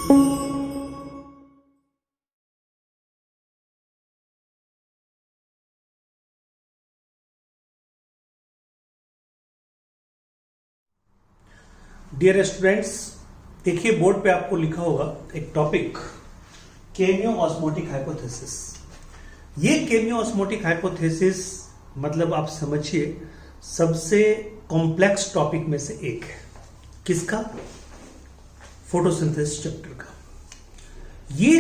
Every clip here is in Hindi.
डियर स्टूडेंट्स, देखिए बोर्ड पे आपको लिखा होगा एक टॉपिक केमियो ऑस्मोटिक हाइपोथेसिस। ये केमियो ऑस्मोटिक हाइपोथेसिस मतलब आप समझिए सबसे कॉम्प्लेक्स टॉपिक में से एक है। किसका? फोटोसिंथेसिस चैप्टर का। ये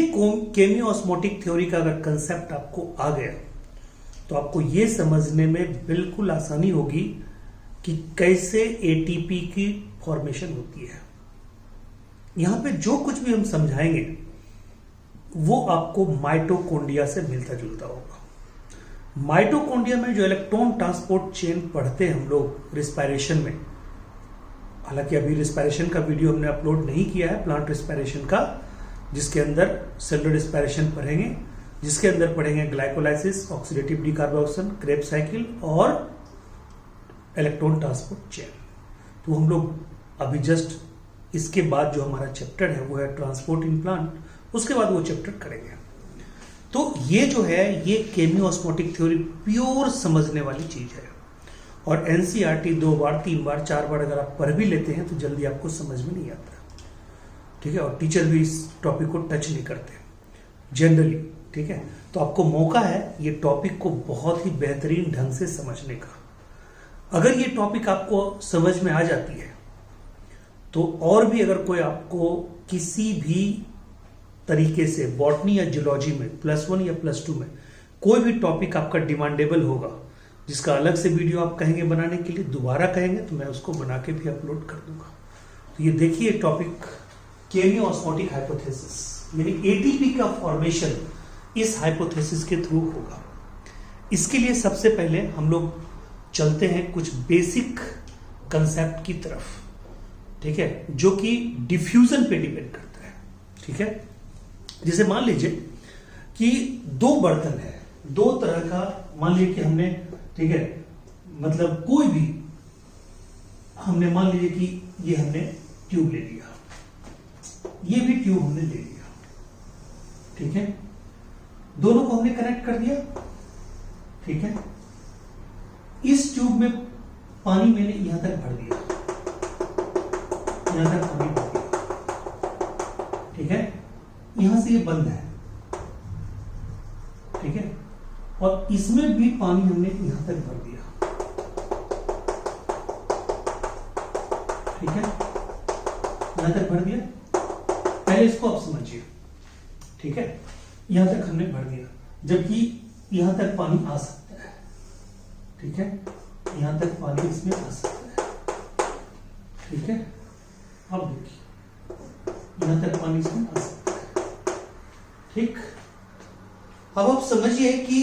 केमियो ऑस्मोटिक थ्योरी का अगर कंसेप्ट आपको आ गया तो आपको ये समझने में बिल्कुल आसानी होगी कि कैसे एटीपी की फॉर्मेशन होती है। यहां पे जो कुछ भी हम समझाएंगे वो आपको माइटोकॉन्ड्रिया से मिलता जुलता होगा। माइटोकॉन्ड्रिया में जो इलेक्ट्रॉन ट्रांसपोर्ट चेन पढ़ते हैं हम लोग रिस्पायरेशन में, हालांकि अभी रिस्पायरेशन का वीडियो हमने अपलोड नहीं किया है, प्लांट रिस्पायरेशन का, जिसके अंदर सेलुलर रिस्पायरेशन पढ़ेंगे, जिसके अंदर पढ़ेंगे glycolysis, oxidative decarboxylation, Krebs cycle और इलेक्ट्रॉन ट्रांसपोर्ट चेन। तो हम लोग अभी जस्ट इसके बाद जो हमारा चैप्टर है वो है ट्रांसपोर्ट इन प्लांट, उसके बाद वो चैप्टर करेंगे। तो ये जो है ये केमियो ऑस्मोटिक थ्योरी प्योर समझने वाली चीज है और एनसीईआरटी 2 बार 3 बार 4 बार अगर आप पढ़ भी लेते हैं तो जल्दी आपको समझ में नहीं आता, ठीक है। और टीचर भी इस टॉपिक को टच नहीं करते जनरली, ठीक है। तो आपको मौका है ये टॉपिक को बहुत ही बेहतरीन ढंग से समझने का। अगर ये टॉपिक आपको समझ में आ जाती है तो और भी अगर कोई आपको किसी भी तरीके से बॉटनी या जियोलॉजी में +1 या +2 में कोई भी टॉपिक आपका डिमांडेबल होगा जिसका अलग से वीडियो आप कहेंगे बनाने के लिए, दोबारा कहेंगे तो मैं उसको बना के भी अपलोड कर दूंगा। तो ये देखिए टॉपिक केमियो ऑस्मोटिक हाइपोथेसिस, यानी एटीपी का फॉर्मेशन इस हाइपोथेसिस के थ्रू होगा। इसके लिए सबसे पहले हम लोग चलते हैं कुछ बेसिक कंसेप्ट की तरफ, ठीक है, जो कि डिफ्यूजन पे डिपेंड करता है, ठीक है। जैसे मान लीजिए कि 2 बर्तन है, 2 तरह का, मान लीजिए कि हमने, ठीक है, मतलब कोई भी हमने मान लीजिए कि ये हमने ट्यूब ले लिया, ये भी ट्यूब हमने ले लिया, ठीक है। दोनों को हमने कनेक्ट कर दिया, ठीक है। इस ट्यूब में पानी मैंने यहां तक भर दिया, यहां तक पानी भर दिया, ठीक है। यहां से ये बंद है, ठीक है, और इसमें भी पानी हमने यहां तक भर दिया, ठीक है, यहां तक भर दिया। पहले इसको आप समझिए, ठीक है, यहां तक हमने भर दिया, जबकि यहां तक पानी आ सकता है, ठीक है, यहां तक पानी इसमें आ सकता है, ठीक है। अब देखिए यहां तक पानी इसमें आ सकता है, ठीक। अब आप समझिए कि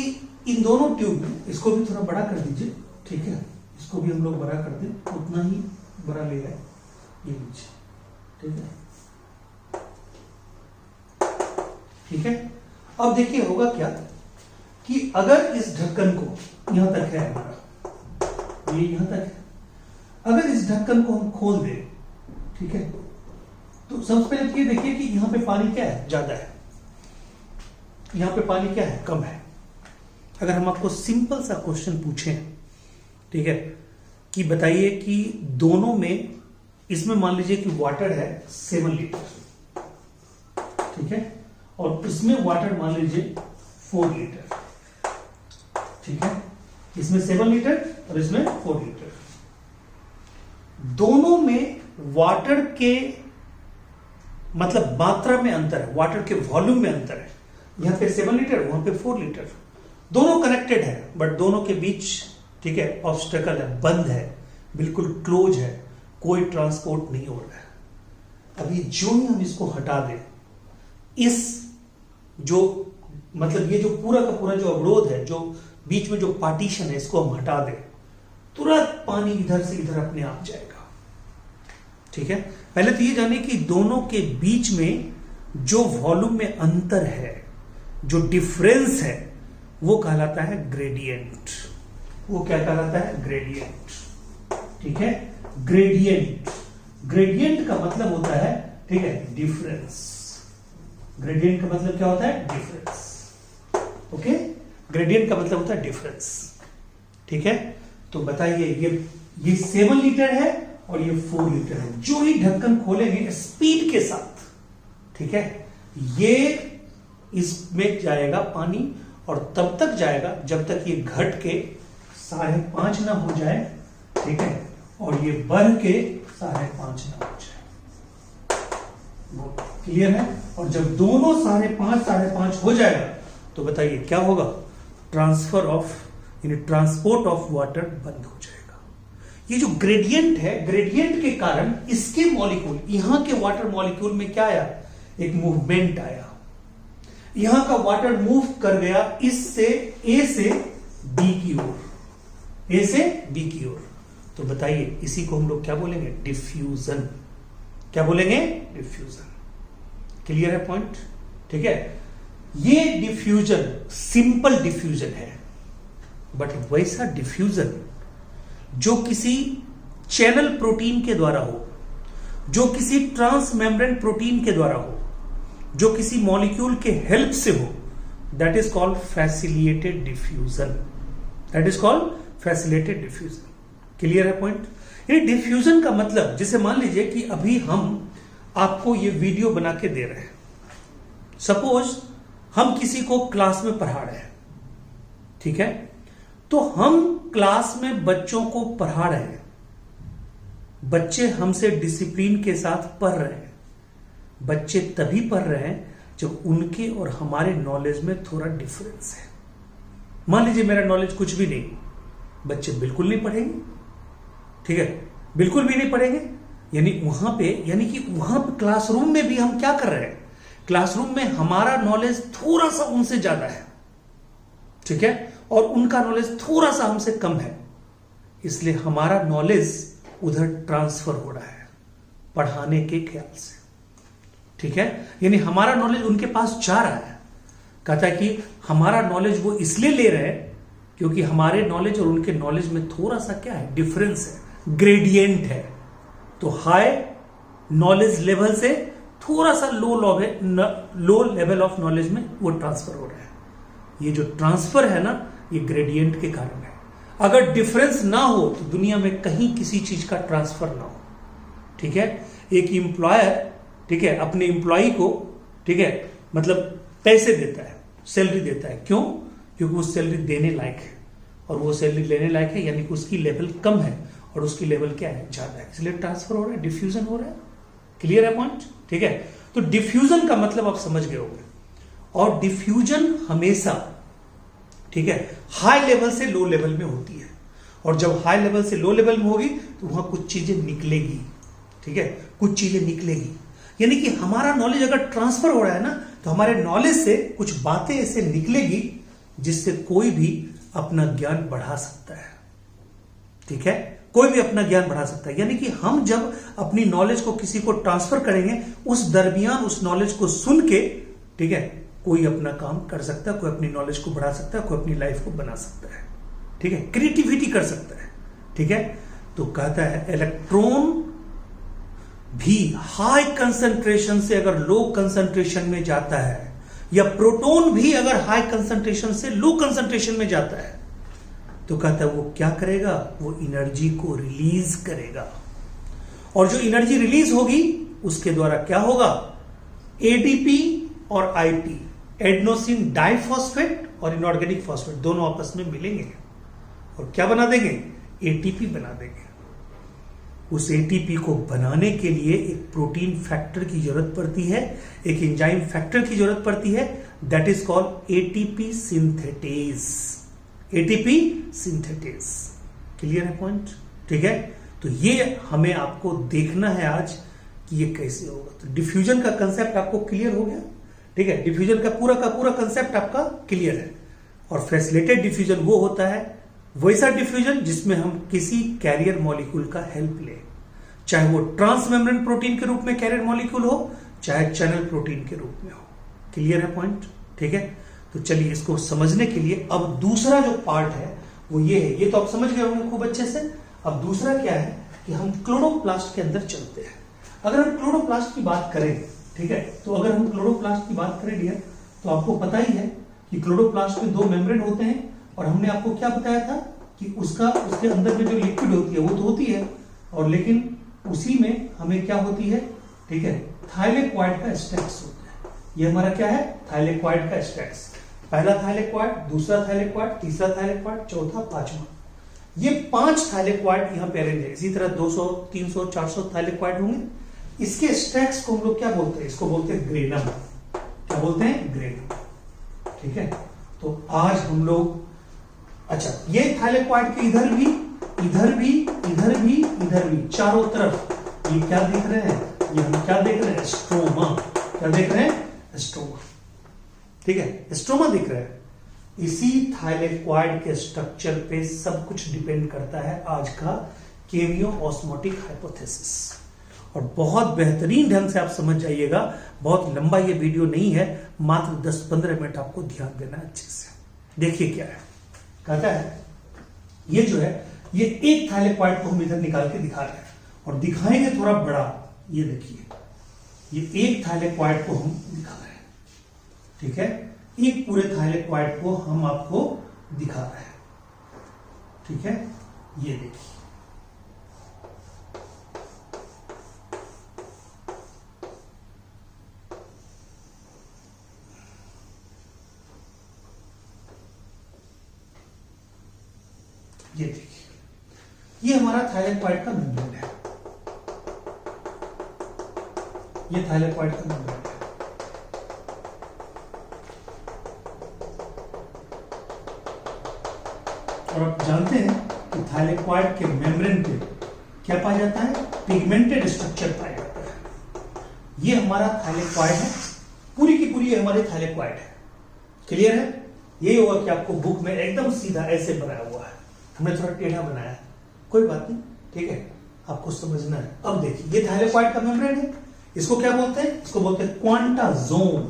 इन दोनों ट्यूब में, इसको भी थोड़ा बड़ा कर दीजिए, ठीक है, इसको भी हम लोग बड़ा कर दें, उतना ही बड़ा ले आए ये नीचे, ठीक है, ठीक है। अब देखिए होगा क्या कि अगर इस ढक्कन को, यहां तक है हमारा, ये यहां तक है, अगर इस ढक्कन को हम खोल दें, ठीक है, तो सबसे पहले ये देखिए कि यहां पे पानी क्या है, ज्यादा है, यहां पे पानी क्या है, कम है। अगर हम आपको सिंपल सा क्वेश्चन पूछें, ठीक है, कि बताइए कि दोनों में, इसमें मान लीजिए कि वाटर है 7 लीटर, ठीक है, और इसमें वाटर मान लीजिए 4 लीटर, ठीक है, इसमें 7 लीटर और इसमें 4 लीटर। दोनों में वाटर के मतलब मात्रा में अंतर है, वाटर के वॉल्यूम में अंतर है, यहां पे 7 लीटर, वहां पे 4 लीटर, दोनों कनेक्टेड है, बट दोनों के बीच, ठीक है, ऑब्स्टेकल है, बंद है, बिल्कुल क्लोज है, कोई ट्रांसपोर्ट नहीं हो रहा है। अभी जो ही हम इसको हटा दें, इस जो मतलब ये जो पूरा का पूरा जो अवरोध है, जो बीच में जो पार्टीशन है, इसको हम हटा दें, तुरंत पानी इधर से इधर अपने आप जाएगा, ठीक है। पहले तो ये जाने कि दोनों के बीच में जो वॉल्यूम में अंतर है, जो डिफरेंस है, वो कहलाता है ग्रेडियंट। वो क्या कहलाता है? ग्रेडियंट, ठीक है, ग्रेडियंट। ग्रेडियंट का मतलब होता है, ठीक है, डिफरेंस, ग्रेडियंट का मतलब क्या होता है? डिफरेंस। ओके, ग्रेडियंट का मतलब होता है डिफरेंस। ठीक है, तो बताइए ये 7 लीटर है और ये 4 लीटर है। जो ही ढक्कन खोलेंगे स्पीड के साथ, ठीक है, ये इसमें जाएगा पानी और तब तक जाएगा जब तक ये घट के 5.5 ना हो जाए, ठीक है, और ये बढ़ के 5.5 ना हो जाए। क्लियर है? और जब दोनों 5.5 हो जाएगा तो बताइए क्या होगा? ट्रांसफर ऑफ यानी ट्रांसपोर्ट ऑफ वाटर बंद हो जाएगा। ये जो ग्रेडियंट है, ग्रेडियंट के कारण इसके मॉलिक्यूल, यहां के वाटर मॉलिक्यूल में क्या आया? एक मूवमेंट आया। यहां का वाटर मूव कर गया इससे ए से बी की ओर, ए से बी की ओर। तो बताइए इसी को हम लोग क्या बोलेंगे? डिफ्यूजन। क्या बोलेंगे? डिफ्यूजन। क्लियर है पॉइंट? ठीक है, ये डिफ्यूजन सिंपल डिफ्यूजन है, बट वैसा डिफ्यूजन जो किसी चैनल प्रोटीन के द्वारा हो, जो किसी ट्रांस मेम्ब्रेन प्रोटीन के द्वारा हो, जो किसी मॉलिक्यूल के हेल्प से हो, that is called facilitated diffusion. That is called facilitated diffusion. Clear है पॉइंट? ये डिफ्यूजन का मतलब, जैसे मान लीजिए कि अभी हम आपको ये वीडियो बना के दे रहे हैं। सपोज हम किसी को क्लास में पढ़ा रहे हैं, ठीक है, तो हम क्लास में बच्चों को पढ़ा रहे हैं, बच्चे हमसे डिसिप्लिन के साथ पढ़ रहे हैं। बच्चे तभी पढ़ रहे हैं जब उनके और हमारे नॉलेज में थोड़ा डिफरेंस है। मान लीजिए मेरा नॉलेज कुछ भी नहीं, बच्चे बिल्कुल नहीं पढ़ेंगे, ठीक है, बिल्कुल भी नहीं पढ़ेंगे। यानी वहां पे क्लासरूम में भी हम क्या कर रहे हैं? क्लासरूम में हमारा नॉलेज थोड़ा सा उनसे ज्यादा है, ठीक है, और उनका नॉलेज थोड़ा सा हमसे कम है, इसलिए हमारा नॉलेज उधर ट्रांसफर हो रहा है पढ़ाने के ख्याल से। ठीक है, यानी हमारा नॉलेज उनके पास जा रहा है। कहता है कि हमारा नॉलेज वो इसलिए ले रहे हैं क्योंकि हमारे नॉलेज और उनके नॉलेज में थोड़ा सा क्या है? डिफरेंस है, ग्रेडियंट है। तो हाई नॉलेज लेवल से थोड़ा सा लो लेवल ऑफ नॉलेज में वो ट्रांसफर हो रहा है। ये जो ट्रांसफर है ना, ये ग्रेडियंट के कारण है। अगर डिफरेंस ना हो तो दुनिया में कहीं किसी चीज का ट्रांसफर ना हो। ठीक है, एक एम्प्लॉयर, ठीक है, अपने एम्प्लॉय को, ठीक है, मतलब पैसे देता है, सैलरी देता है। क्यों? क्योंकि वो सैलरी देने लायक है, और वो सैलरी लेने लायक है, यानी कि उसकी लेवल कम है और उसकी लेवल क्या है? ज्यादा है, इसलिए ट्रांसफर हो रहा है, डिफ्यूजन हो रहा है। क्लियर है पॉइंट? ठीक है, तो डिफ्यूजन का मतलब आप समझ गए होंगे। और डिफ्यूजन हमेशा, ठीक है, हाई लेवल से लो लेवल में होती है, और जब हाई लेवल से लो लेवल में होगी तो वहां कुछ चीजें निकलेगी। ठीक है, कुछ चीजें निकलेगी, यानी कि हमारा नॉलेज अगर ट्रांसफर हो रहा है ना, तो हमारे नॉलेज से कुछ बातें ऐसे निकलेगी जिससे कोई भी अपना ज्ञान बढ़ा सकता है। ठीक है, कोई भी अपना ज्ञान बढ़ा सकता है। यानी कि हम जब अपनी नॉलेज को किसी को ट्रांसफर करेंगे, उस दरमियान उस नॉलेज को सुन के, ठीक है, कोई अपना काम कर सकता है, कोई अपनी नॉलेज को बढ़ा सकता है, कोई अपनी लाइफ को बना सकता है। ठीक है, क्रिएटिविटी कर सकता है। ठीक है, तो कहता है इलेक्ट्रॉन भी हाई कंसंट्रेशन से अगर लो कंसंट्रेशन में जाता है, या प्रोटॉन भी अगर हाई कंसंट्रेशन से लो कंसंट्रेशन में जाता है, तो कहता है वो क्या करेगा? वो एनर्जी को रिलीज करेगा, और जो एनर्जी रिलीज होगी उसके द्वारा क्या होगा? एडीपी और आईपी, एडेनोसिन डाइफॉस्फेट और इनऑर्गेनिक फॉस्फेट, दोनों आपस में मिलेंगे और क्या बना देंगे? एटीपी बना देंगे। उस एटीपी को बनाने के लिए एक प्रोटीन फैक्टर की जरूरत पड़ती है, एक एंजाइम फैक्टर की जरूरत पड़ती है, that is called ATP synthetase. ATP synthetase. Clear है पॉइंट? ठीक है, तो ये हमें आपको देखना है आज कि ये कैसे होगा। तो डिफ्यूजन का कंसेप्ट आपको क्लियर हो गया। ठीक है, डिफ्यूजन का पूरा कंसेप्ट आपका क्लियर है। और फैसिलिटेटेड डिफ्यूजन वो होता है, वैसा डिफ्यूजन जिसमें हम किसी कैरियर मॉलिक्यूल का हेल्प लें, चाहे वो ट्रांसमेम्ब्रेन प्रोटीन के रूप में कैरियर मॉलिक्यूल हो, चाहे चैनल प्रोटीन के रूप में हो। क्लियर है पॉइंट? ठीक है, तो चलिए इसको समझने के लिए अब दूसरा जो पार्ट है वो ये है। ये तो आप समझ गए होंगे खूब अच्छे से। अब दूसरा क्या है कि हम क्लोरोप्लास्ट के अंदर चलते हैं। अगर हम क्लोरोप्लास्ट की बात करें ठीक है। तो अगर हम क्लोरोप्लास्ट की बात करें डियर, तो आपको पता ही है कि क्लोरोप्लास्ट में 2 मेम्ब्रेन होते हैं, और हमने आपको क्या बताया था कि उसके अंदर में जो लिक्विड होती है वो तो होती है, और लेकिन उसी में हमें क्या होती है, ठीक है, थाइलेक्वाइड का स्टेक्स होता है। ये हमारा क्या है, थाइलेक्वाइड का स्टेक्स। पहला थाइलेक्वाइड, दूसरा थाइलेक्वाइड, तीसरा थाइलेक्वाइड, चौथा, पांचवा, ये 5 थाइलेक्वाइड यहाँ पे अरेंज है। इसी तरह 200, 300, 400 थाइलेक्वाइड होंगे। इसके स्टेक्स को हम लोग क्या बोलते हैं, इसको बोलते हैं ग्रेनम। क्या बोलते हैं, ग्रेनम, ठीक है। तो आज हम लोग, अच्छा, ये थाइलेक्वाइड के इधर भी, इधर भी, इधर भी, इधर भी, चारों तरफ ये क्या दिख रहे हैं, ये हम क्या देख रहे हैं, स्ट्रोमा। क्या देख रहे हैं, स्ट्रोमा, ठीक है, स्ट्रोमा दिख रहा है। इसी थाइलेक्वाइड के स्ट्रक्चर पे सब कुछ डिपेंड करता है आज का केमियो ऑस्मोटिक हाइपोथेसिस। और बहुत बेहतरीन ढंग से आप समझ जाइएगा, बहुत लंबा ये वीडियो नहीं है, मात्र 10-15 मिनट आपको ध्यान देना है अच्छे से। देखिए क्या है, कहता है ये जो है, ये एक थाइलेक्वाइड को हम इधर निकाल के दिखा रहे हैं, और दिखाएंगे थोड़ा बड़ा। ये देखिए, ये एक थाइलेक्वाइड को हम दिखा रहे हैं, ठीक है, एक पूरे थाइलेक्वाइड को हम आपको दिखा रहे हैं, ठीक है। ये देखिए, ये देखिए, ये हमारा थाइलेक्वाइड का मेम्ब्रेन है। ये थाइलेक्वाइड का मेम्ब्रेन है। और आप जानते हैं कि थाइलेक्वाइड के मेम्ब्रेन पे क्या पाया जाता है, पिगमेंटेड स्ट्रक्चर पाया जाता है। ये हमारा थाइलेक्वाइड है, पूरी की पूरी हमारी थाइलेक्वाइड है। क्लियर है। ये होगा कि आपको बुक में एकदम सीधा ऐसे बनाया हुआ है, हमने थोड़ा टेढ़ा बनाया है, कोई बात नहीं, ठीक है, आपको समझना है। अब देखिए, ये थाइलेक्वाइड का मेम्ब्रेन है, इसको क्या बोलते हैं, इसको बोलते हैं क्वांटाजोम।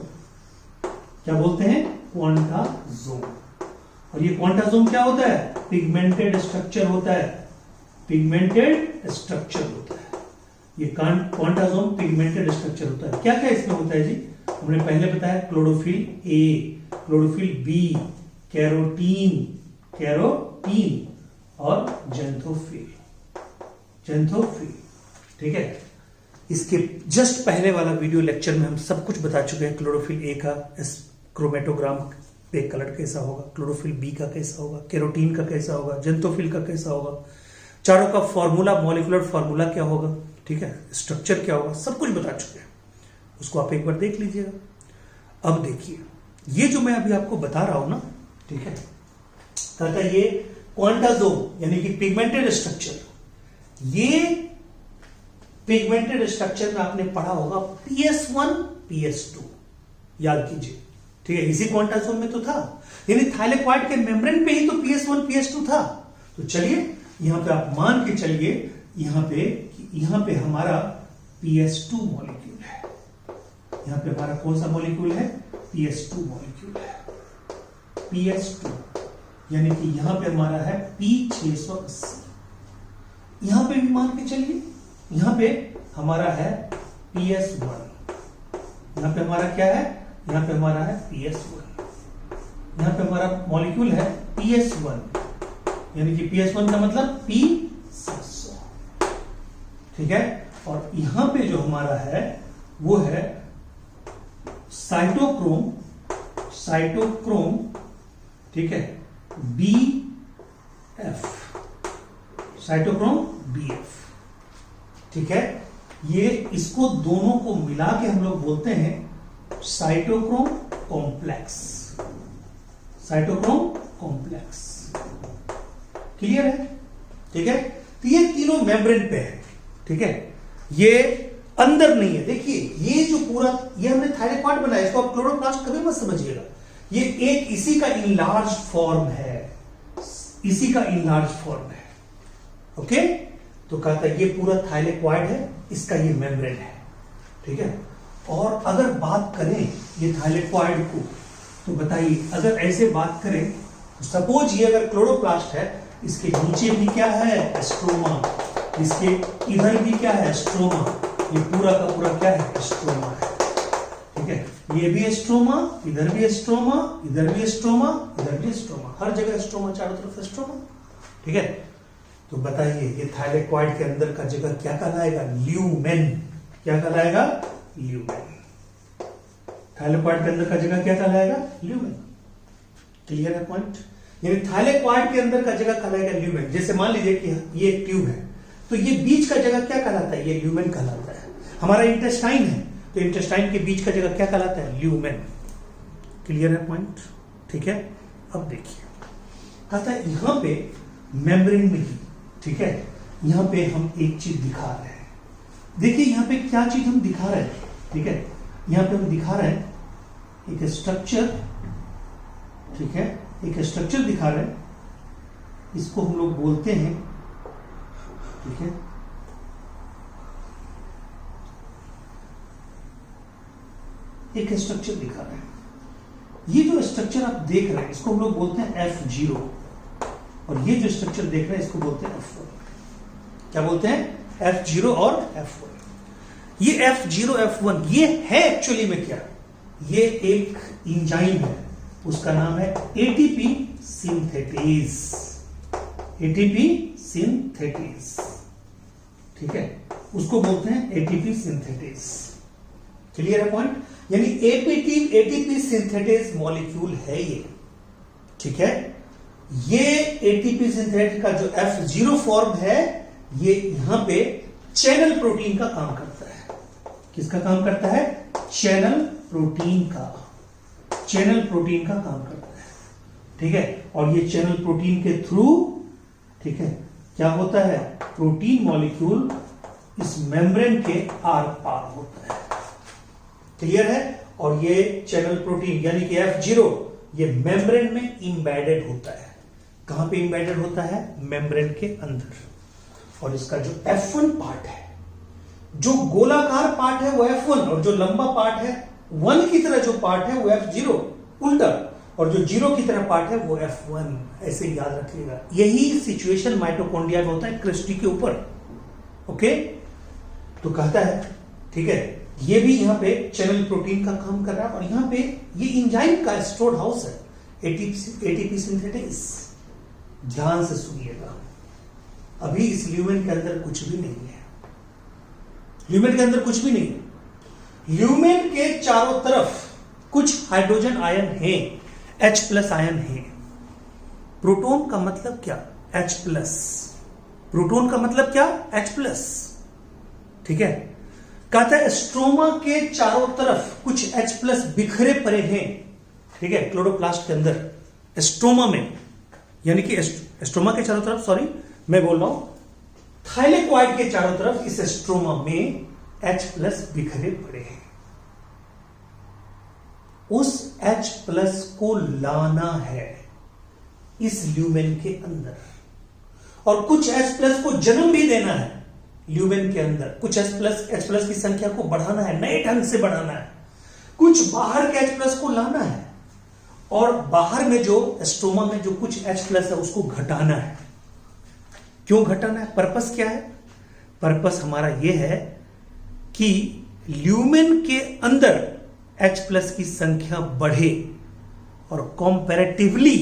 क्या बोलते हैं, क्वांटाजोम। और ये क्वांटाजोम क्या होता है, पिगमेंटेड स्ट्रक्चर होता है। पिगमेंटेड स्ट्रक्चर होता है ये क्वांटाजोम, पिगमेंटेड स्ट्रक्चर होता है। क्या क्या इसमें होता है जी, हमने पहले बताया, chlorophyll A, chlorophyll B, carotene, carotene और जेंथोफिल, जेंथोफिल, ठीक है। इसके जस्ट पहले वाला वीडियो लेक्चर में हम सब कुछ बता चुके हैं। क्लोरोफिल ए का क्रोमेटोग्राम पे कलर कैसा होगा, क्लोरोफिल बी का कैसा होगा, कैरोटीन का कैसा होगा, जेंथोफिल का कैसा होगा, चारों का फॉर्मूला, मॉलिक्यूलर फॉर्मूला क्या होगा, ठीक है, स्ट्रक्चर क्या होगा, सब कुछ बता चुके हैं। उसको आप एक बार देख लीजिएगा। अब देखिए, ये जो मैं अभी आपको बता रहा हूं ना, ठीक है, कहता है ये क्वांटाजोम यानी कि पिगमेंटेड स्ट्रक्चर। ये पिगमेंटेड स्ट्रक्चर में आपने पढ़ा होगा PS1 PS2, याद कीजिए, ठीक है। इसी क्वांटाजोम में तो था, यानी थाइलेक्वाइड के मेम्ब्रेन पे ही तो PS1 PS2 था। तो चलिए यहां पे आप मान के चलिए, यहां पे हमारा PS2 मॉलिक्यूल है। यहां पे हमारा कौन सा मॉलिक्यूल है, PS2 मॉलिक्यूल है। PS2 यानी कि यहां पे हमारा है P680। यहां पे भी मान के चलिए, यहां पे हमारा है PS1। यहां पे हमारा क्या है, यहां पे हमारा है PS1। यहां पे हमारा मॉलिक्यूल है PS1, यानी कि PS1 का मतलब P700, ठीक है। और यहां पे जो हमारा है वो है साइटोक्रोम, साइटोक्रोम, ठीक है, BF, साइटोक्रोम BF, ठीक है। ये इसको दोनों को मिला के हम लोग बोलते हैं cytochrome complex, cytochrome complex. Clear है, ठीक है। तो ये तीनों मेम्ब्रेन पे है, ठीक है, ये अंदर नहीं है। देखिए ये जो पूरा, ये हमने थाइलेक्वाइड बनाया, इसको आप क्लोरोप्लास्ट कभी मत समझिएगा, ये एक इसी का इनलार्ज फॉर्म है, इसी का इनलार्ज फॉर्म है, ओके। तो कहता है ये पूरा थाइलेक्वाइड है, इसका ये मेम्ब्रेन है, ठीक है। और अगर बात करें ये थाइलेक्वाइड को, तो बताइए, अगर ऐसे बात करें, सपोज ये अगर क्लोरोप्लास्ट है, इसके नीचे भी क्या है, स्ट्रोमा, इसके इधर भी क्या है, स्ट्रोमा, ये पूरा का पूरा क्या है, स्ट्रोमा है। ठीक है, ये भी स्ट्रोमा, इधर भी स्ट्रोमा, इधर भी स्ट्रोमा, इधर भी स्ट्रोमा, हर जगह स्ट्रोमा, चारों तरफ स्ट्रोमा। ठीक है, तो बताइए ये थायलेक्वाइड के अंदर का जगह क्या कहलाएगा? ल्यूमेन। क्या कहलाएगा? ल्यूमेन। थायलेक्वाइड के अंदर का जगह क्या कहलाएगा? ल्यूमेन। क्लियर है पॉइंट? यानी थायलेक्वाइड के अंदर का जगह कहलाएगा ल्यूमेन। जैसे मान लीजिए कि ये एक ट्यूब है, तो ये बीच का जगह क्या कहलाता है? ये ल्यूमेन कहलाता है। हमारा इंटेस्टाइन है, तो इंटेस्टाइन के बीच का जगह क्या कहलाता है? ल्यूमेन। क्लियर है पॉइंट? ठीक है, अब देखिए कहता है यहां पे मेम्ब्रेन में ही, ठीक है, यहां पे हम एक चीज दिखा रहे हैं। देखिए यहां पे क्या चीज हम दिखा रहे हैं, ठीक है, यहां पे हम दिखा रहे हैं एक स्ट्रक्चर, ठीक है, एक स्ट्रक्चर दिखा रहे हैं, इसको हम लोग बोलते हैं, ठीक है, एक स्ट्रक्चर दिखा रहे हैं। ये जो स्ट्रक्चर आप देख रहे हैं इसको हम लोग बोलते हैं F0, और ये जो स्ट्रक्चर देख रहे हैं इसको बोलते हैं F1। क्या बोलते हैं? F0 और F1। ये F0 F1 ये है एक्चुअली में क्या? ये एक इंजाइम है, उसका नाम है एटीपी सिंथेटेज। एटीपी सिंथेटेज, ठीक है, उसको बोलते हैं एटीपी सिंथेटेज। क्लियर है पॉइंट? यानी एटीपी सिंथेटेज मॉलिक्यूल है ये, ठीक है। ये एटीपी सिंथेटेज का जो F0 फॉर्म है, ये यहां पे चैनल प्रोटीन का काम करता है। किसका काम करता है? चैनल प्रोटीन का। चैनल प्रोटीन का काम करता है, ठीक है। और ये चैनल प्रोटीन के थ्रू, ठीक है, क्या होता है? प्रोटीन मॉलिक्यूल इस मेम्ब्रेन के आर पार होता है। क्लियर है? और ये चैनल प्रोटीन यानी कि F0 ये मेम्ब्रेन में इंबेडेड होता है। कहां पे इंबेडेड होता है? मेम्ब्रेन के अंदर। और इसका जो F1 पार्ट है, जो गोलाकार पार्ट है वो F1, और जो लंबा पार्ट है 1 की तरह जो पार्ट है वो F0, उल्टा, और जो 0 की तरह पार्ट है वो F1। ऐसे याद रखिएगा। यही सिचुएशन माइटोकॉन्ड्रिया में होता है, क्रिस्टी के ऊपर। ओके, तो कहता है, ठीक है, ये भी यहां पे चैनल प्रोटीन का काम कर रहा है, और यहां पे ये इंजाइम का स्टोर हाउस है, एटीपी सिंथेटेज। ध्यान से सुनिएगा, अभी इस ल्यूमेन के अंदर कुछ भी नहीं है। ल्यूमेन के अंदर कुछ भी नहीं है। ल्यूमेन के चारों तरफ कुछ हाइड्रोजन आयन है, H+ आयन है। प्रोटॉन का मतलब क्या? H+। प्रोटॉन का मतलब क्या? H+। ठीक है, कहता है स्ट्रोमा के चारों तरफ कुछ H+ बिखरे पड़े हैं, ठीक है, क्लोरोप्लास्ट के अंदर, स्ट्रोमा में, यानी कि स्ट्रोमा के चारों तरफ, सॉरी मैं बोल रहा हूं थाइलेक्वाइड के चारों तरफ इस स्ट्रोमा में H+ बिखरे पड़े हैं। उस H+ को लाना है इस ल्यूमेन के अंदर, और कुछ H+ को जन्म भी देना है ल्यूमेन के अंदर। कुछ H+ की संख्या को बढ़ाना है, नए ढंग से बढ़ाना है। कुछ बाहर के H+ को लाना है, और बाहर में जो स्ट्रोमा में जो कुछ H+ है उसको घटाना है। क्यों घटाना है? पर्पस क्या है? पर्पस हमारा यह है कि ल्यूमेन के अंदर H+ की संख्या बढ़े, और कंपैरेटिवली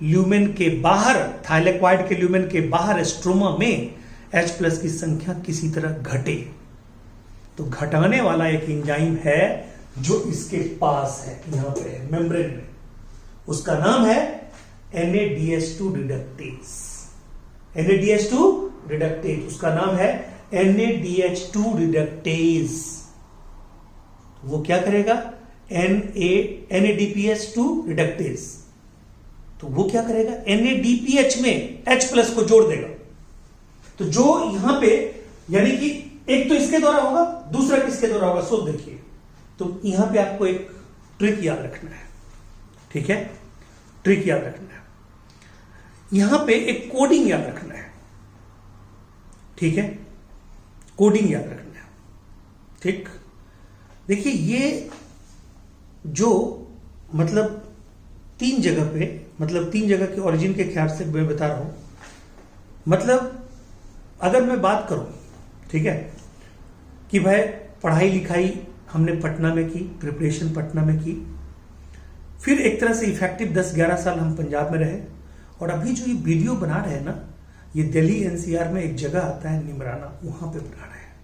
ल्यूमेन के बाहर, थाइलेक्वाइड के ल्यूमेन के बाहर स्ट्रोमा में H+ की संख्या किसी तरह घटे। तो घटाने वाला एक एंजाइम है जो इसके पास है, यहां पे मेम्ब्रेन में, उसका नाम है NADH2 रिडक्टेज। NADH2 रिडक्टेज, उसका नाम है NADH2 रिडक्टेज। वो क्या करेगा? NADPH2 रिडक्टेज, तो वो क्या करेगा? NADPH में H+ को जोड़ देगा। तो जो यहां पे, यानी कि एक तो इसके द्वारा होगा, दूसरा किसके द्वारा होगा? सोच देखिए। तो यहां पे आपको एक ट्रिक याद रखना है, ठीक है, ट्रिक याद रखना है। यहां पे एक कोडिंग याद रखना है, ठीक है, कोडिंग याद रखना है, ठीक। देखिए ये जो मतलब तीन जगह के ओरिजिन के ख्याल से मैं बता रहा हूं। मतलब अगर मैं बात करूं, ठीक है, कि भाई पढ़ाई लिखाई हमने पटना में की, प्रिपरेशन पटना में की। फिर एक तरह से इफेक्टिव 10-11 साल हम पंजाब में रहे। और अभी जो ये वीडियो बना रहे हैं ना, ये दिल्ली एनसीआर में एक जगह आता है निमराना, वहां पे बना रहे हैं।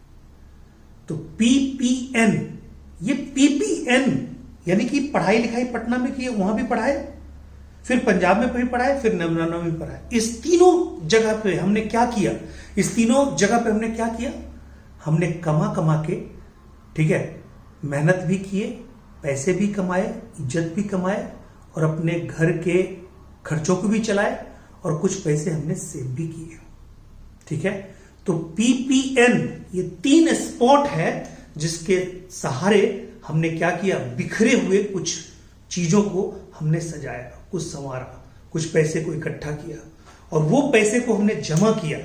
तो पीपीएन, ये पीपीएन यानी कि पढ़ाई लिखाई पटना में की, वहां भी पढ़ाए, फिर पंजाब में भी पढ़ाए, फिर निमराना में भी पढ़ाए। इस तीनों जगह पे हमने क्या किया, इस तीनों जगह पे हमने क्या किया, हमने कमा कमा के, ठीक है, मेहनत भी किए, पैसे भी कमाए, इज्जत भी कमाए, और अपने घर के खर्चों को भी चलाए, और कुछ पैसे हमने सेव भी किए। ठीक है, तो पीपीएन ये 3 स्पॉट है जिसके सहारे हमने क्या किया, बिखरे हुए कुछ चीजों को हमने सजाया, कुछ संवारा, कुछ पैसे को इकट्ठा किया, और वो पैसे को हमने जमा किया।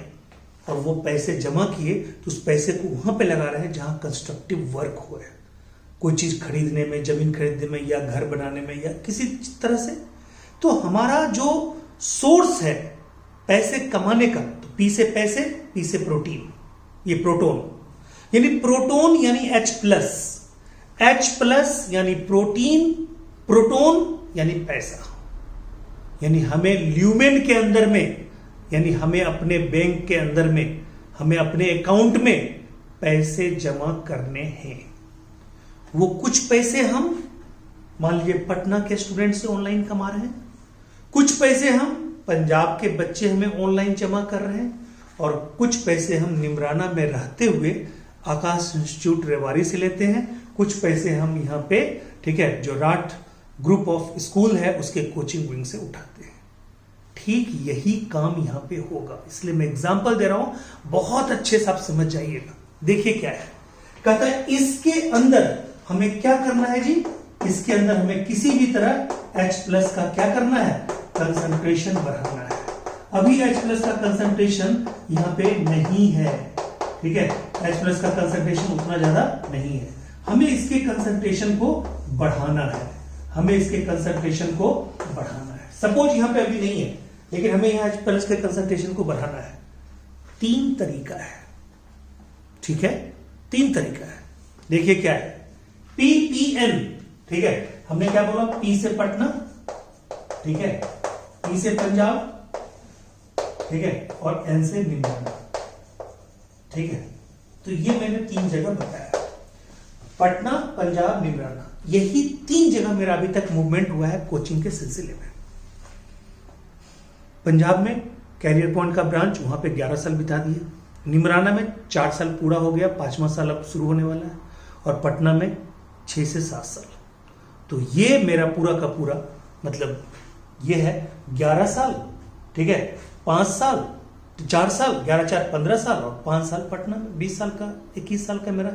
और वो पैसे जमा किए तो उस पैसे को वहां पे लगा रहे हैं जहां कंस्ट्रक्टिव वर्क हो है, कोई चीज खरीदने में, जमीन खरीदने में, या घर बनाने में, या किसी तरह से। तो हमारा जो सोर्स है पैसे कमाने का, तो पी से पैसे, पी से प्रोटीन, ये प्रोटोन, यानी प्रोटोन यानी H+ यानी प्रोटीन, प्रोटोन यानी पैसा। यानी हमें ल्यूमेन के अंदर में, यानी हमें अपने बैंक के अंदर में, हमें अपने अकाउंट में पैसे जमा करने हैं। वो कुछ पैसे हम मान लीजिए पटना के स्टूडेंट से ऑनलाइन कमा रहे हैं, कुछ पैसे हम पंजाब के बच्चे हमें ऑनलाइन जमा कर रहे हैं, और कुछ पैसे हम निमराना में रहते हुए आकाश इंस्टीट्यूट रेवाड़ी से लेते हैं, कुछ पैसे हम यहाँ पे, ठीक है, जो राठ ग्रुप ऑफ स्कूल है उसके कोचिंग विंग से उठाते हैं। ठीक यही काम यहां पे होगा, इसलिए मैं एग्जांपल दे रहा हूं, बहुत अच्छे से आप समझ जाइएगा। देखिए क्या है, कहता है इसके अंदर हमें क्या करना है जी, इसके अंदर हमें किसी भी तरह H+ का क्या करना है, कंसंट्रेशन बढ़ाना है। अभी H+ का कंसंट्रेशन यहां पे नहीं है, ठीक है, H+ का कंसंट्रेशन उतना ज्यादा नहीं है, हमें इसके कंसंट्रेशन को बढ़ाना है, हमें इसके कंसंट्रेशन को बढ़ाना है। सपोज यहां पे अभी नहीं है, लेकिन हमें यहां H+ के कंसंट्रेशन को बढ़ाना है। 3 तरीका है, ठीक है, 3 तरीका है। देखिए क्या है, पीपीएन, ठीक है, हमने क्या बोला, पी से पटना, ठीक है, पी से पंजाब, ठीक है, और एन से निमराना, ठीक है। तो ये मैंने 3 जगह बताया, पटना, पंजाब, निमराना, यही 3 जगह मेरा अभी तक मूवमेंट हुआ है कोचिंग के सिलसिले में। पंजाब में कैरियर पॉइंट का ब्रांच, वहां पे 11 साल बिता दिए, निमराना में 4 साल पूरा हो गया, 5वां साल अब शुरू होने वाला है, और पटना में 6 से 7 साल। तो ये मेरा पूरा का पूरा मतलब ये है 11 साल, ठीक है, 5 साल, 4 साल, 11 4 15 साल, और 5 साल पटना में, 20 साल का, 21 साल का मेरा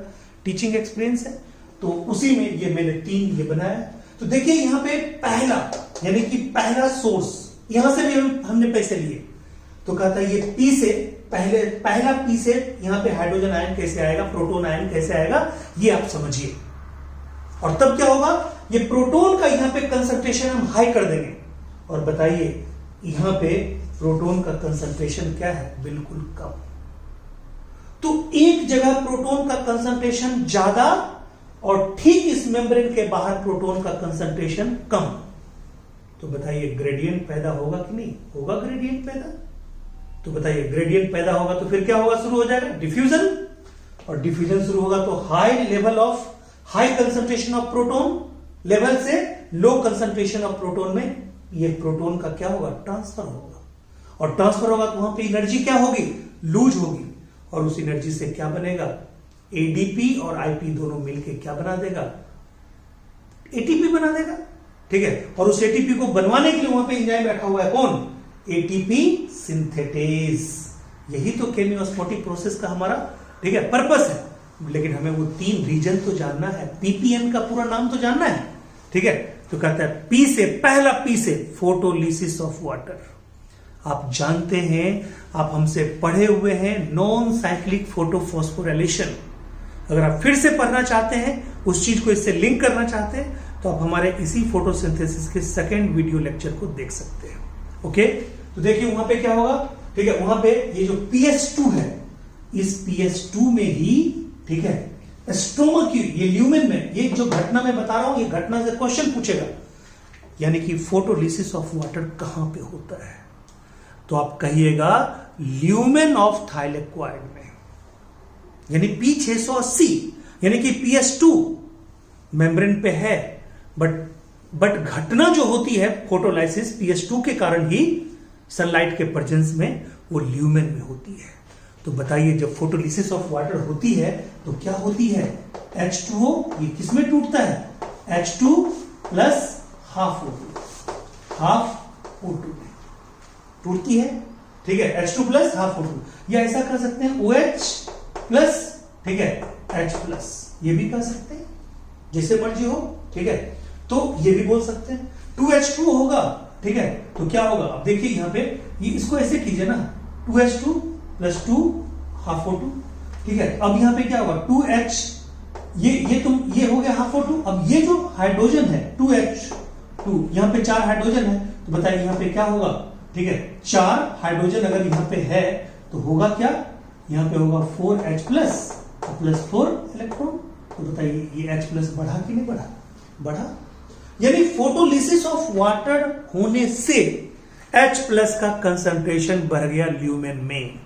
टीचिंग एक्सपीरियंस है। तो उसी में ये मैंने 3 ये बनाया। तो देखिए यहां पे पहला, यानी कि पहला सोर्स, यहां से भी हमने पैसे लिए, तो कहता है ये पी से, पहला पी से यहां पे हाइड्रोजन आयन कैसे आएगा, प्रोटोन आयन कैसे आएगा, ये आप समझिए। और तब क्या होगा, ये प्रोटोन का यहां पे कंसंट्रेशन हम हाई कर देंगे, और बताइए यहां पे प्रोटोन का कंसंट्रेशन क्या है, बिल्कुल कम। तो एक जगह प्रोटोन का कंसंट्रेशन ज्यादा, और ठीक इस मेम्ब्रेन के बाहर प्रोटोन का कंसंट्रेशन कम। तो बताइए ग्रेडियंट पैदा होगा कि नहीं होगा, ग्रेडियंट पैदा। तो बताइए ग्रेडियंट पैदा होगा तो फिर क्या होगा, शुरू हो जाएगा डिफ्यूजन, और डिफ्यूजन शुरू होगा तो high level of, high concentration of proton level से लो कंसंट्रेशन ऑफ प्रोटोन में ये प्रोटोन का क्या होगा, ट्रांसफर होगा, और ट्रांसफर होगा तो वहां पे एनर्जी क्या होगी, लूज होगी, और उस एनर्जी से क्या बनेगा, एडीपी और आईपी दोनों मिलके क्या बना देगा, एटीपी बना देगा, ठीक है। और उस एटीपी को बनवाने के लिए वहां पे एंजाइम रखा हुआ है, कौन, एटीपी सिंथेटेज। यही तो केमियोस्मोटिक प्रोसेस का हमारा, ठीक है, पर्पस है। लेकिन हमें वो 3 रीजन तो जानना है, पीपीएन का पूरा नाम तो जानना है, ठीक है। तो कहता है पी से, पहला पी से फोटोलिसिस ऑफ वाटर। आप जानते हैं, आप हमसे पढ़े हुए हैं, नॉन साइक्लिक फोटोफॉस्फोराइलेशन। अगर आप फिर से पढ़ना चाहते हैं, उस चीज को इससे लिंक करना चाहते हैं, तो आप हमारे इसी फोटोसिंथेसिस के 2nd वीडियो लेक्चर को देख सकते हैं। ओके, तो देखिए वहां पे क्या होगा, ठीक है, वहां पे ये जो PS2 है, इस PS2 में ही, ठीक है, स्ट्रोमा की ये ल्यूमेन में, ये जो घटना मैं बता रहा हूं ये घटना से क्वेश्चन पूछेगा, यानी कि फोटोलिसिस ऑफ वाटर कहां पे होता है, तो आप कहिएगा ल्यूमेन ऑफ थाइलेक्वाइड में, यानी P680, यानी कि PS2 मेम्ब्रेन पे है, बट घटना जो होती है फोटोलाइसिस PS2 के कारण ही सनलाइट के प्रेजेंस में वो ल्यूमेन में होती है। तो बताइए जब फोटोलिसिस ऑफ वाटर होती है तो क्या होती है, H2O ये किसमें टूटता है, H2 प्लस हाफ O2 में टूटती है, ठीक है, H2 प्लस हाफ O2, या ऐसा कर सकते हैं OH प्लस, ठीक है, H प्लस, ये भी कर सकते हैं जैसे मर्जी हो, ठीक है। तो ये भी बोल सकते हैं 2H2 होगा, ठीक है, तो क्या होगा, अब देखिए यहां पे ये इसको ऐसे कीजिए ना, 2H2 प्लस 2 हाफ O2, ठीक है। अब यहां पे क्या होगा 2H, ये हो गया हाफ O2। अब ये जो हाइड्रोजन है 2H2, यहां पे 4 हाइड्रोजन है, तो बताइए यहां पे क्या होगा, ठीक है, 4 हाइड्रोजन अगर यहां पे है तो होगा क्या, यहां पे होगा 4H प्लस 4 इलेक्ट्रॉन। तो बताइए ये H प्लस बढ़ा कि नहीं बढ़ा, यानी फोटोलिसिस ऑफ वाटर होने से H प्लस का कंसंट्रेशन बढ़ गया ल्यूमेन में,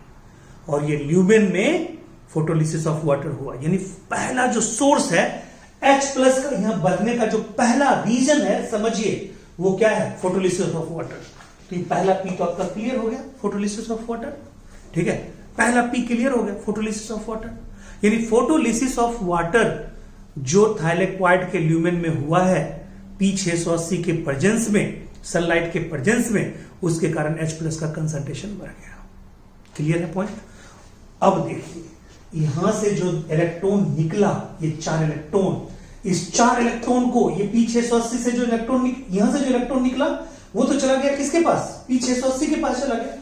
और ये ल्यूमेन में फोटोलिसिस ऑफ वाटर हुआ, यानी पहला जो सोर्स है H प्लस का यहां बढ़ने का जो पहला रीजन है, समझिए वो क्या है, फोटोलिसिस ऑफ वाटर। तो ये पहला पी तो आपका क्लियर हो गया, फोटोलिसिस ऑफ वाटर, ठीक है, पहला पी क्लियर हो गया, फोटोलिसिस ऑफ वाटर, यानी फोटोलिसिस ऑफ वाटर जो थाइलेक्वाइड के ल्यूमेन में हुआ है P680 के प्रेजेंस में, सनलाइट के प्रेजेंस में, उसके कारण H प्लस का कंसंट्रेशन बढ़ गया। क्लियर है पॉइंट। अब देखिए यहां से जो इलेक्ट्रॉन निकला, ये 4 इलेक्ट्रॉन, इस 4 इलेक्ट्रॉन को, ये P680 से जो इलेक्ट्रॉन यहां से जो इलेक्ट्रॉन निकला वो तो चला गया किसके पास, P680 के पास चला गया।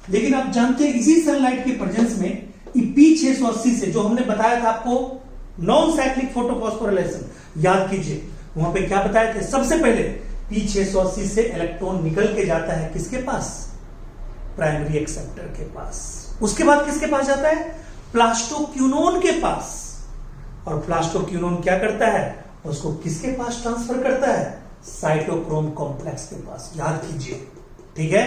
लेकिन आप जानते हैं इसी सनलाइट के प्रेजेंस में P680 से जो हमने बताया था आपको नॉन साइक्लिक फोटोफॉस्फोराइलेशन, याद कीजिए वहां पे क्या बताए थे, सबसे पहले P680 से इलेक्ट्रॉन निकल के जाता है किसके पास, प्राइमरी एक्सेप्टर के पास, उसके बाद किसके पास जाता है, प्लास्टोक्यूनोन के पास, और प्लास्टोक्यूनोन क्या करता है, उसको किसके पास ट्रांसफर करता है, साइटोक्रोम कॉम्प्लेक्स के पास, याद कीजिए, ठीक है।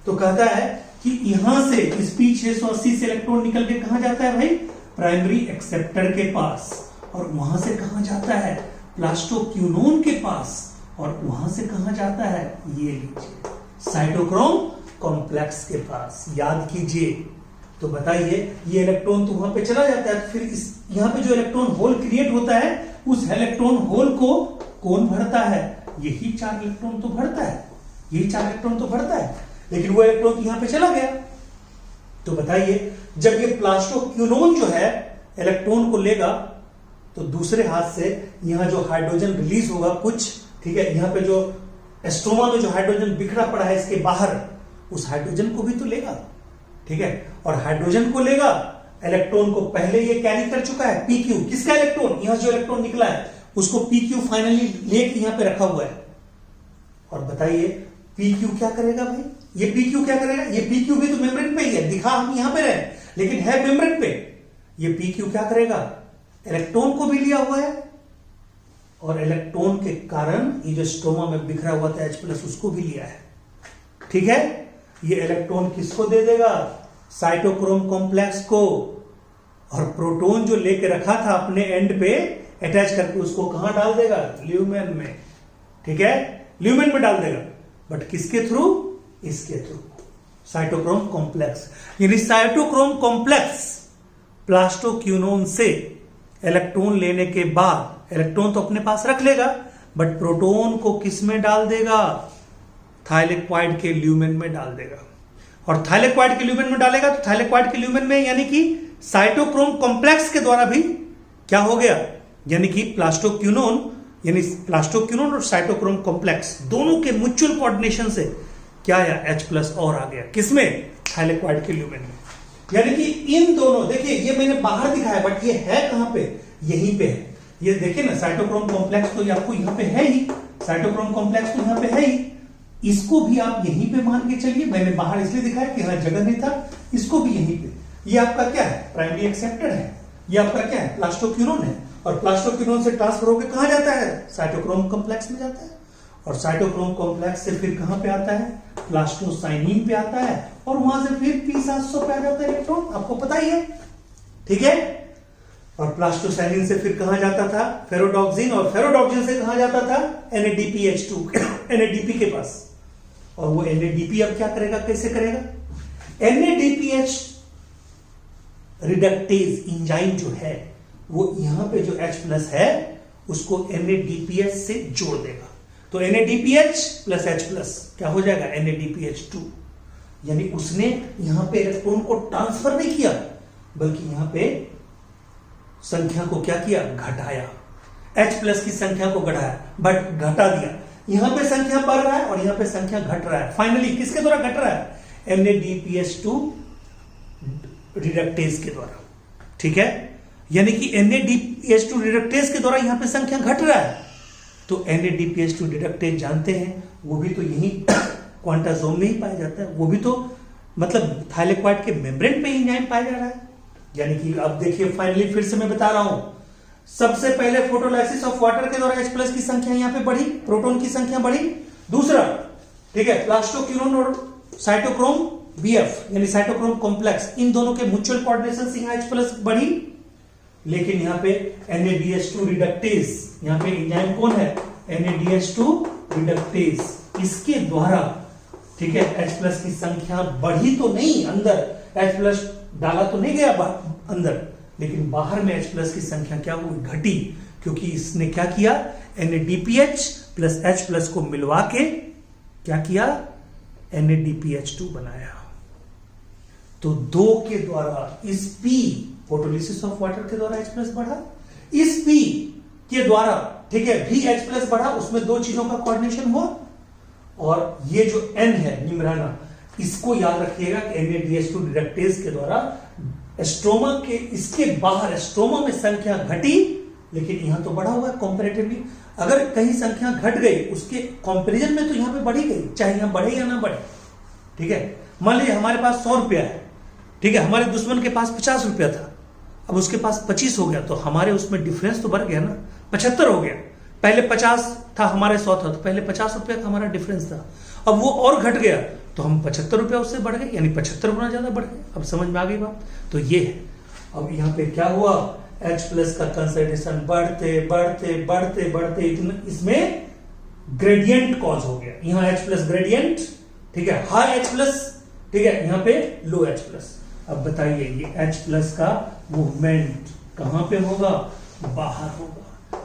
तो कहता है कि यहां से इस P680 से इलेक्ट्रॉन निकल के कहां जाता है भाई, प्राइमरी एक्सेप्टर के पास, और वहां से कहां जाता है, प्लास्टोक्यूनोन के पास, और वहां से कहां जाता है, ये लीजिए साइटोक्रोम कॉम्प्लेक्स के पास, याद कीजिए। तो बताइए ये इलेक्ट्रॉन तो वहां पे चला जाता है, तो फिर इस यहां पे जो इलेक्ट्रॉन होल क्रिएट होता है, उस इलेक्ट्रॉन होल को कौन भरता है, यही 4 इलेक्ट्रॉन तो भरता है, यही 4 इलेक्ट्रॉन तो भरता है, लेकिन वो इलेक्ट्रॉन तो यहां पे चला गया। तो बताइए जब ये प्लास्टोक्यूनोन जो है इलेक्ट्रॉन को लेगा, तो दूसरे हाथ से यहां जो हाइड्रोजन रिलीज होगा कुछ, ठीक है, यहां पे जो स्ट्रोमा में जो हाइड्रोजन बिखरा पड़ा है इसके बाहर, उस हाइड्रोजन को भी तो लेगा, ठीक है, और हाइड्रोजन को लेगा, इलेक्ट्रॉन को पहले ये कैरी कर चुका है PQ, किसका इलेक्ट्रॉन, यहां जो इलेक्ट्रॉन निकला है उसको PQ फाइनली लेके यहां पे रखा हुआ है। और बताइए PQ क्या करेगा भाई, ये PQ क्या करेगा, ये PQ भी तो मेम्ब्रेन पे ही है, दिखा हम यहां पे रहे लेकिन है मेम्ब्रेन पे, ये PQ क्या करेगा, इलेक्ट्रॉन को भी लिया हुआ है, और इलेक्ट्रॉन के कारण ये जो स्ट्रोमा में बिखरा हुआ था H प्लस उसको भी लिया है, ठीक है। ये इलेक्ट्रॉन किसको दे देगा, साइटोक्रोम कॉम्प्लेक्स को, और प्रोटॉन जो लेके रखा था अपने एंड पे अटैच करके उसको कहां डाल देगा, ल्यूमेन में, ठीक है, ल्यूमेन में डाल देगा, बट किसके थ्रू, इसके थ्रू, साइटोक्रोम कॉम्प्लेक्स। यानी साइटोक्रोम कॉम्प्लेक्स प्लास्टोक्यूनोन से इलेक्ट्रॉन लेने के बाद इलेक्ट्रॉन तो अपने पास रख लेगा, बट प्रोटॉन को किस में डाल देगा, थाइलेक्वाइड के ल्यूमेन में डाल देगा, और थाइलेक्वाइड के ल्यूमेन में डालेगा तो थाइलेक्वाइड के ल्यूमेन में यानी कि साइटोक्रोम कॉम्प्लेक्स के द्वारा भी क्या हो गया, यानी कि प्लास्टोक्यूनोन, यानी प्लास्टोक्यूनोन और साइटोक्रोम कॉम्प्लेक्स दोनों के म्यूचुअल कोऑर्डिनेशन से क्या आया, H प्लस और आ गया, किसमें, थाइलेक्वाइड के ल्यूमेन में। यानी कि इन दोनों, देखिए ये मैंने बाहर दिखाया बट ये है कहां पे, यहीं पे है, ये देखिए ना साइटोक्रोम कॉम्प्लेक्स तो आपको यहां पे है ही, साइटोक्रोम कॉम्प्लेक्स तो यहां पे है ही, इसको भी आप यहीं पे मान के चलिए, मैंने बाहर इसलिए दिखाया कि यहां जगह नहीं था, इसको भी यहीं पे, ये आपका क्या है, प्राइमरी एक्सेप्टर है, ये आपका क्या है, प्लास्टोक्विनोन है, और प्लास्टोक्विनोन से ट्रांसफर होकर कहां जाता है, साइटोक्रोम कॉम्प्लेक्स में जाता है, और साइटोक्रोम कॉम्प्लेक्स से फिर कहां पे आता है, प्लास्टोसाइनिन पे आता है, और वहां से फिर P700 पे आ जाता है इलेक्ट्रॉन, आपको पता ही है, ठीक है। और प्लास्टोसाइनिन से फिर कहां जाता था, फेरोडॉक्सिन, और फेरोडॉक्सिन से कहां जाता था, NADPH2 NADP के पास, और वो NADP अब क्या करेगा, कैसे करेगा, NADPH रिडक्टेज इंजाइम जो है वो यहां पे जो H+ है उसको NADPH से जोड़ देगा, तो NADPH प्लस H+ क्या हो जाएगा, NADPH2, यानी उसने यहां पे इलेक्ट्रॉन को ट्रांसफर नहीं किया बल्कि यहां पे संख्या को क्या किया, घटाया, H+ की संख्या को घटा दिया, यहां पे संख्या बढ़ रहा है और यहां पे संख्या घट रहा है, फाइनली किसके द्वारा घट रहा है, NADPH2 रिडक्टेज के द्वारा, ठीक है, यानी कि NADPH2 रिडक्टेज के द्वारा यहां पे संख्या घट रहा है, तो NADPH2 रिडक्टेज जानते हैं वो भी तो यही क्वांटाजोम में ही पाया जाता है, वो भी तो मतलब थाइलेक्वाइड के मेम्ब्रेन पे ही एंजाइम पाया जा रहा है, यानी कि अब देखिए फाइनली फिर से मैं बता रहा हूं, सबसे पहले फोटोलाइसिस ऑफ वाटर के द्वारा H+ की संख्या यहां पे बढ़ी, प्रोटॉन की संख्या बढ़ी, दूसरा ठीक है प्लास्टोक्विनोन और साइटोक्रोम BF यानी साइटोक्रोम कॉम्प्लेक्स, इन दोनों के म्यूचुअल कोऑर्डिनेशन से यहां H+ बढ़ी, लेकिन यहां पे NADH2 रिडक्टेज, यहां पे एंजाइम कौन है, NADH2 रिडक्टेज, इसके द्वारा ठीक है H+ की संख्या बढ़ी तो नहीं, अंदर H+ डाला तो नहीं गया अंदर, लेकिन बाहर में H+ की संख्या क्या हुई, घटी, क्योंकि इसने क्या किया, NADPH प्लस H+ को मिलवा के क्या किया, NADPH2 बनाया, तो 2 के द्वारा इस P फोटोलिसिस ऑफ वाटर के द्वारा H+ बढ़ा, इस P के द्वारा ठीक है भी H+ बढ़ा, उसमें 2 चीजों का कोऑर्डिनेशन हुआ, और ये जो N है निम्राना, इसको याद रखिएगा कि NADH2 रिडक्टेज के द्वारा स्ट्रोमा के इसके बाहर स्ट्रोमा में संख्या घटी, लेकिन यहां तो बढ़ा हुआ है कंपैरेटिवली, अगर कहीं संख्या घट गई उसके कंपैरिजन में तो यहां पे बढ़ी गई, चाहे यहां बढ़े या ना बढ़े, ठीक है। मान लीजिए हमारे पास 100 रुपया है, ठीक है, हमारे दुश्मन के पास 50 रुपया था, अब उसके पास 25 हो गया, तो हमारे उसमें डिफरेंस तो बढ़ गया ना, 75 हो गया, पहले 50 था हमारे 100 था, तो पहले 50 रुपया का हमारा डिफरेंस था, अब वो और घट गया तो हम 75 रुपया उससे बढ़ गए, यानी 75 गुना ज्यादा बढ़ गए, अब समझ में आ गई बात, तो ये है। अब यहाँ पे क्या हुआ, H+ का कंसंट्रेशन बढ़ते बढ़ते बढ़ते बढ़ते इसमें ग्रेडियंट कॉज हो गया, यहाँ H+ ग्रेडियंट, ठीक है, हाई H+, ठीक है, यहाँ पे लो H+। अब बताइए ये H+ का मूवमेंट कहां पे होगा, बाहर होगा,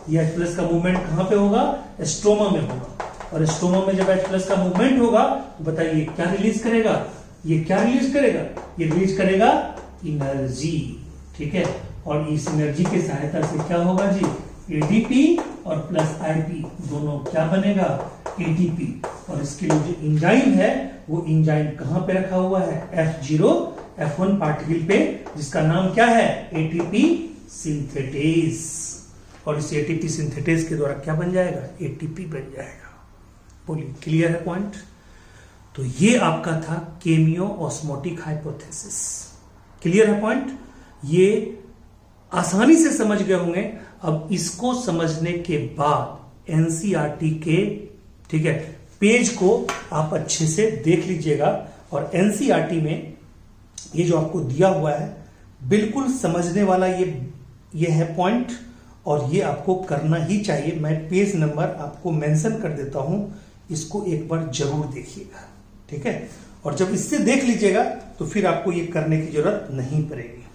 ये H+ का मूवमेंट कहां पे होगा, स्ट्रोमा में होगा, और स्ट्रोमा में जब H+ का मूवमेंट होगा तो बताइए क्या रिलीज करेगा, ये क्या रिलीज करेगा, ये रिलीज करेगा एनर्जी, ठीक है, और इस एनर्जी की सहायता से क्या होगा जी, ADP और प्लस IP दोनों क्या बनेगा, ATP, और इसके लिए जो एंजाइम है वो एंजाइम कहां पे रखा हुआ है, F0F1 पार्टिकल पे, जिसका नाम क्या है, ATP सिंथेटेज, और इस ATP सिंथेटेज के द्वारा क्या बन जाएगा, ATP बन जाएगा। बोलिए क्लियर है पॉइंट। तो ये आपका था केमियो ऑस्मोटिक हाइपोथेसिस, क्लियर है पॉइंट, ये आसानी से समझ गए होंगे। अब इसको समझने के बाद एनसीईआरटी के ठीक है पेज को आप अच्छे से देख लीजिएगा, और एनसीईआरटी में ये जो आपको दिया हुआ है बिल्कुल समझने वाला ये है पॉइंट, और ये आपको करना ही चाहिए। मैं पेज नंबर आपको मेंशन कर देता हूं, इसको एक बार जरूर देखिएगा, ठीक है, और जब इससे देख लीजिएगा तो फिर आपको ये करने की जरूरत नहीं पड़ेगी,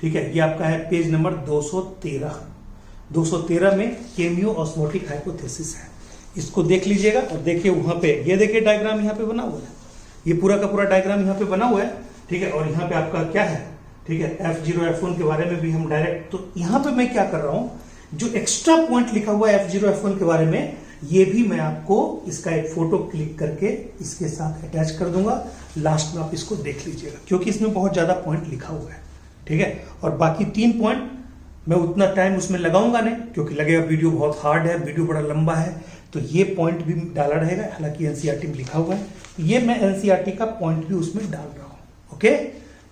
ठीक है। ये आपका है पेज नंबर 213 में केमियो ऑस्मोटिक हाइपोथेसिस है, इसको देख लीजिएगा। और देखिए वहां पे ये देखिए डायग्राम यहाँ पे बना हुआ है, ये पूरा का पूरा डायग्राम यहाँ पे बना हुआ है, ठीक है, और यहाँ पे आपका क्या है, ठीक है, F0F1 के बारे में भी हम डायरेक्ट, तो यहाँ पे मैं क्या कर रहा हूं, जो एक्स्ट्रा पॉइंट लिखा हुआ है F0F1 के बारे में, ये भी मैं आपको इसका एक फोटो क्लिक करके इसके साथ अटैच कर दूंगा, लास्ट में आप इसको देख लीजिएगा, क्योंकि इसमें बहुत ज्यादा पॉइंट लिखा हुआ है, ठीक है। और बाकी 3 पॉइंट मैं उतना टाइम उसमें लगाऊंगा नहीं, क्योंकि लगेगा वीडियो बहुत हार्ड है, वीडियो बड़ा लंबा है, तो ये पॉइंट भी डाला रहेगा, हालांकि एनसीईआरटी में लिखा हुआ है, ये मैं एनसीईआरटी का पॉइंट भी उसमें डाल रहा हूं। Okay,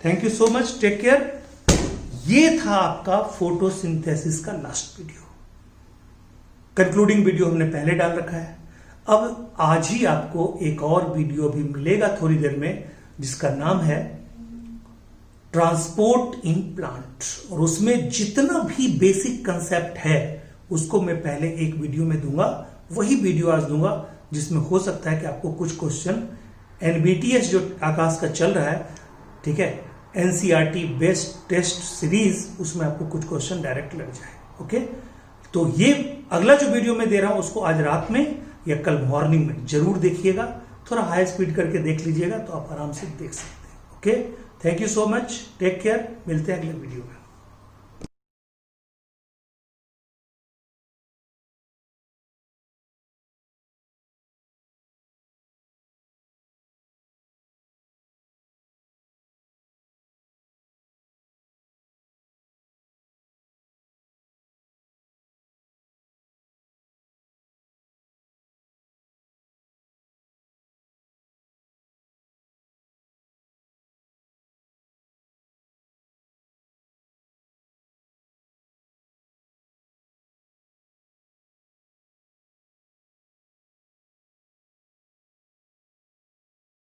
thank you so much, take care. ये था आपका फोटोसिंथेसिस का लास्ट वीडियो। कंक्लूडिंग वीडियो हमने पहले डाल रखा है। अब आज ही आपको एक और वीडियो भी मिलेगा थोड़ी देर में, जिसका नाम है ट्रांसपोर्ट इन प्लांट, और उसमें जितना भी बेसिक कंसेप्ट है उसको मैं पहले एक वीडियो में दूंगा। वही वीडियो आज दूंगा जिसमें हो सकता है कि आपको कुछ क्वेश्चन एनबीटीएस जो आकाश का चल रहा है, ठीक है, एनसीईआरटी बेस्ड टेस्ट सीरीज, उसमें आपको कुछ क्वेश्चन डायरेक्ट लग जाए। ओके, तो ये अगला जो वीडियो मैं दे रहा हूं उसको आज रात में या कल मॉर्निंग में जरूर देखिएगा। थोड़ा हाई स्पीड करके देख लीजिएगा तो आप आराम से देख सकते हैं। Okay, thank you so much, take care, मिलते हैं अगले वीडियो में।